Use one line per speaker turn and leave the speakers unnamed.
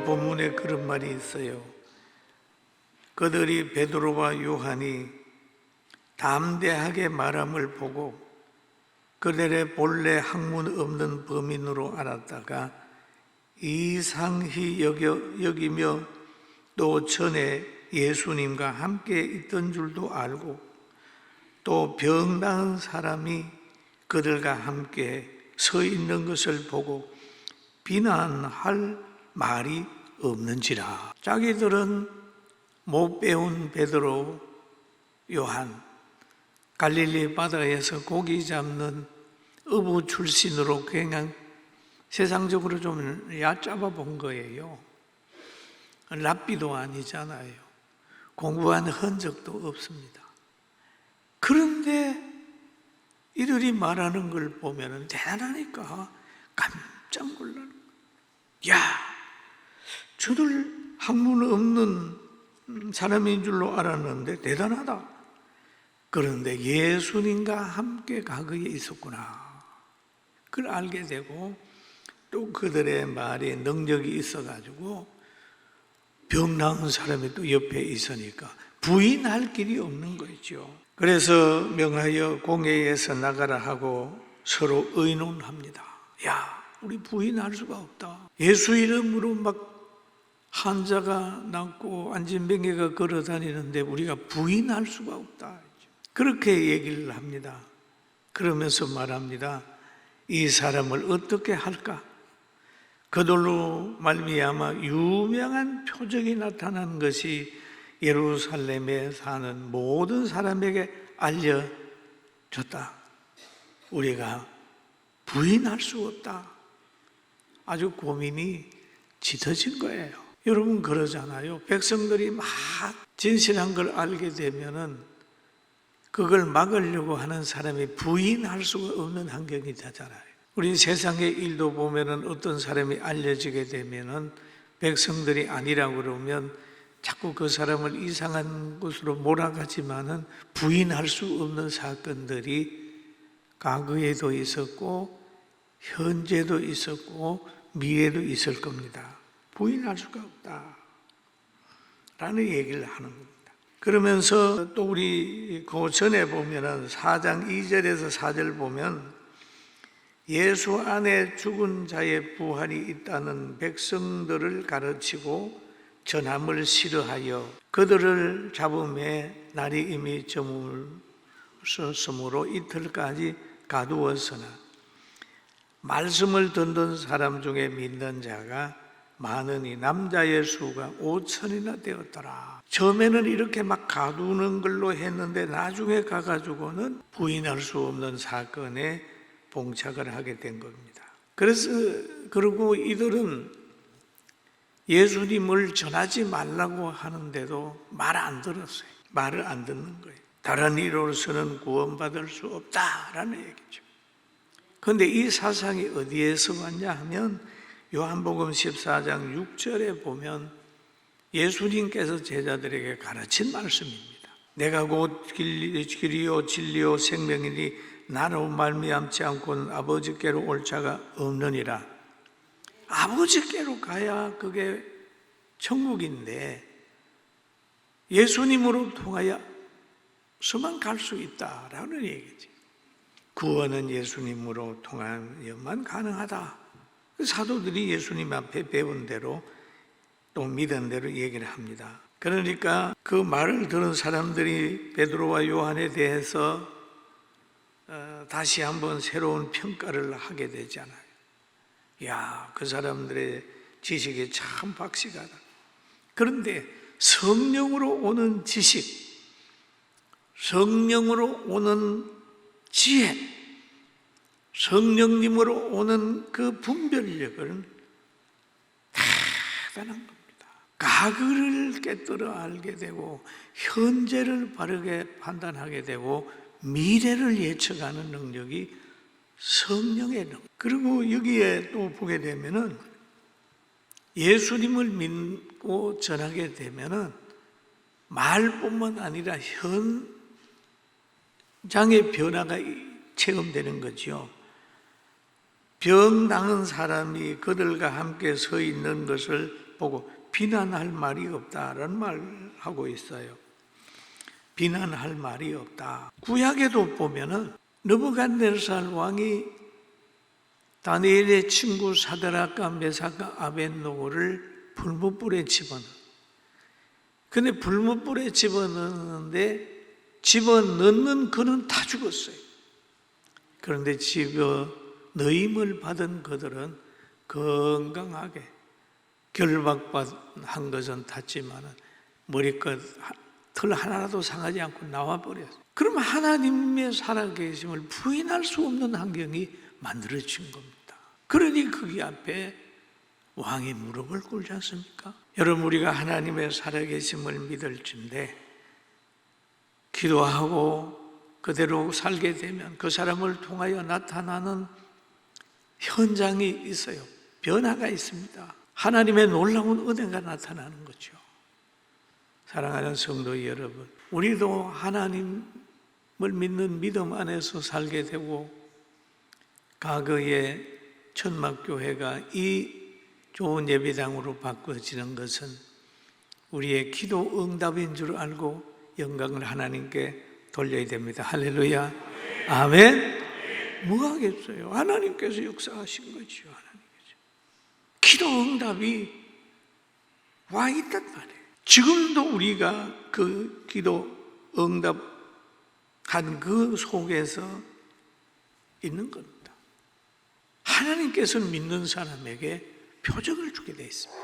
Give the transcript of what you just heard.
오늘 본문에 그런 말이 있어요. 그들이 베드로와 요한이 담대하게 말함을 보고 그들의 본래 학문 없는 범인으로 알았다가 이상히 여기며 또 전에 예수님과 함께 있던 줄도 알고 또 병 나은 사람이 그들과 함께 서 있는 것을 보고 비난할 말이 없는지라. 자기들은 못 배운 베드로, 요한, 갈릴리 바다에서 고기 잡는 어부 출신으로 그냥 세상적으로 좀 얕잡아 본 거예요. 랍비도 아니잖아요. 공부한 흔적도 없습니다. 그런데 이들이 말하는 걸 보면 대단하니까 깜짝 놀라는 거예요. 야, 저들 학문 없는 사람인 줄로 알았는데 대단하다. 그런데 예수님과 함께 과거에 있었구나. 그걸 알게 되고 또 그들의 말에 능력이 있어가지고 병 나은 사람이 또 옆에 있으니까 부인할 길이 없는 거죠. 그래서 명하여 공회에서 나가라 하고 서로 의논합니다. 야, 우리 부인할 수가 없다. 예수 이름으로 막 환자가 낫고 안진뱅이가 걸어다니는데 우리가 부인할 수가 없다. 그렇게 얘기를 합니다. 그러면서 말합니다. 이 사람을 어떻게 할까? 그들로 말미암아 유명한 표적이 나타난 것이 예루살렘에 사는 모든 사람에게 알려졌다. 우리가 부인할 수 없다. 아주 고민이 짙어진 거예요. 여러분 그러잖아요. 백성들이 막 진실한 걸 알게 되면은 그걸 막으려고 하는 사람이 부인할 수가 없는 환경이 되잖아요. 우리 세상의 일도 보면은 어떤 사람이 알려지게 되면은 백성들이 아니라고 그러면 자꾸 그 사람을 이상한 곳으로 몰아가지만은 부인할 수 없는 사건들이 과거에도 있었고 현재도 있었고 미래도 있을 겁니다. 부인할 수가 없다 라는 얘기를 하는 겁니다. 그러면서 또 우리 그 전에 보면은 4장 2절에서 4절 보면 예수 안에 죽은 자의 부활이 있다는 백성들을 가르치고 전함을 싫어하여 그들을 잡음에 날이 이미 저물었으므로 이틀까지 가두었으나 말씀을 듣는 사람 중에 믿는 자가 많으니 남자의 수가 5천이나 되었더라. 처음에는 이렇게 막 가두는 걸로 했는데 나중에 가가지고는 부인할 수 없는 사건에 봉착을 하게 된 겁니다. 그리고 이들은 예수님을 전하지 말라고 하는데도 말 안 들었어요. 말을 안 듣는 거예요. 다른 이로서는 구원받을 수 없다라는 얘기죠. 그런데 이 사상이 어디에서 왔냐 하면 요한복음 14장 6절에 보면 예수님께서 제자들에게 가르친 말씀입니다. 내가 곧 길이요 진리요 생명이니 나로 말미암지 않고는 아버지께로 올 자가 없느니라. 아버지께로 가야 그게 천국인데 예수님으로 통하여서만 갈 수 있다라는 얘기지. 구원은 예수님으로 통하여만 가능하다. 사도들이 예수님 앞에 배운 대로 또 믿은 대로 얘기를 합니다. 그러니까 그 말을 들은 사람들이 베드로와 요한에 대해서 다시 한번 새로운 평가를 하게 되잖아요. 야, 그 사람들의 지식이 참 박식하다. 그런데 성령으로 오는 지식, 성령으로 오는 지혜, 성령님으로 오는 그 분별력은 대단한 겁니다. 과거를 깨뜨려 알게 되고 현재를 바르게 판단하게 되고 미래를 예측하는 능력이 성령의 능력. 그리고 여기에 또 보게 되면은 예수님을 믿고 전하게 되면은 말뿐만 아니라 현장의 변화가 체험되는 거죠. 병 나은 사람이 그들과 함께 서 있는 것을 보고 비난할 말이 없다라는 말을 하고 있어요. 비난할 말이 없다. 구약에도 보면은 느부갓네살 왕이 다니엘의 친구 사드락과 메삭과 아벳노고를 불못불에 집어넣어. 근데 불못불에 집어넣는데 집어넣는 그는 다 죽었어요. 그런데 집어넣임을 받은 그들은 건강하게 결박한 것은 탔지만 머리끝 털 하나라도 상하지 않고 나와버렸어요. 그럼 하나님의 살아계심을 부인할 수 없는 환경이 만들어진 겁니다. 그러니 거기 앞에 왕이 무릎을 꿇지 않습니까? 여러분, 우리가 하나님의 살아계심을 믿을진데 기도하고 그대로 살게 되면 그 사람을 통하여 나타나는 현장이 있어요. 변화가 있습니다. 하나님의 놀라운 은혜가 나타나는 거죠. 사랑하는 성도 여러분, 우리도 하나님을 믿는 믿음 안에서 살게 되고 과거의 천막교회가 이 좋은 예배당으로 바꿔지는 것은 우리의 기도 응답인 줄 알고 영광을 하나님께 돌려야 됩니다. 할렐루야. 아멘. 뭐 하겠어요? 하나님께서 역사하신 거죠. 하나님께서. 기도 응답이 와 있단 말이에요. 지금도 우리가 그 기도 응답한 그 속에서 있는 겁니다. 하나님께서 믿는 사람에게 표적을 주게 되어 있습니다.